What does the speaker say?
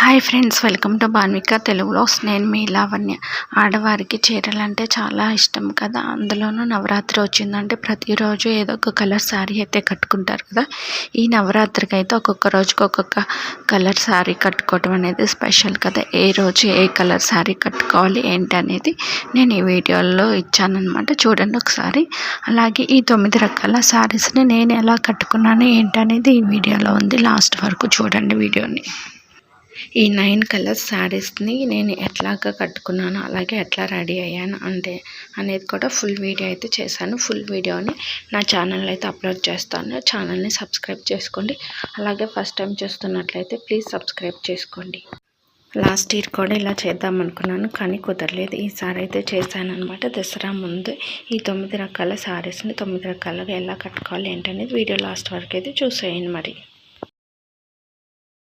Hi friends, welcome to Banvika Telugu vlogs. నేను మీ లావణ్య. ఆడవారికి చీరలు అంటే చాలా ఇష్టం కదా. అందులోనూ నవరాత్రి వచ్చిందంటే ప్రతిరోజు ఏదో ఒక కలర్ శారీ అయితే కట్టుకుంటారు కదా. ఈ నవరాత్రికి అయితే ఒక్కొక్క రోజుకి ఒక్కొక్క కలర్ శారీ కట్టుకోవడం అనేది స్పెషల్ కదా. ఏ రోజు ఏ కలర్ శారీ కట్టుకోవాలి ఏంటి అనేది నేను ఈ వీడియోలో ఇచ్చానమాట. చూడండి ఒకసారి. అలాగే ఈ 9 రకాల శారీస్ని నేను ఎలా కట్టుకున్నాను ఏంటనేది ఈ వీడియోలో ఉంది. లాస్ట్ వరకు చూడండి వీడియోని. ఈ 9 కలర్స్ శారీస్ని నేను ఎట్లాగా కట్టుకున్నాను, అలాగే ఎట్లా రెడీ అయ్యాను అనేది కూడా ఫుల్ వీడియో అయితే చేశాను. ఫుల్ వీడియోని నా ఛానల్లో అయితే అప్లోడ్ చేస్తాను. ఛానల్ని సబ్స్క్రైబ్ చేసుకోండి. అలాగే ఫస్ట్ టైం చూస్తున్నట్లయితే ప్లీజ్ సబ్స్క్రైబ్ చేసుకోండి. లాస్ట్ ఇయర్ కూడా ఇలా చేద్దాం అనుకున్నాను, కానీ కుదరలేదు. ఈసారి అయితే చేశాను అనమాట. దసరా ముందు ఈ 9 రకాల శారీస్ని 9 రకాలుగా ఎలా కట్టుకోవాలి ఏంటనేది వీడియో లాస్ట్ వరకు అయితే చూసేయండి. మరి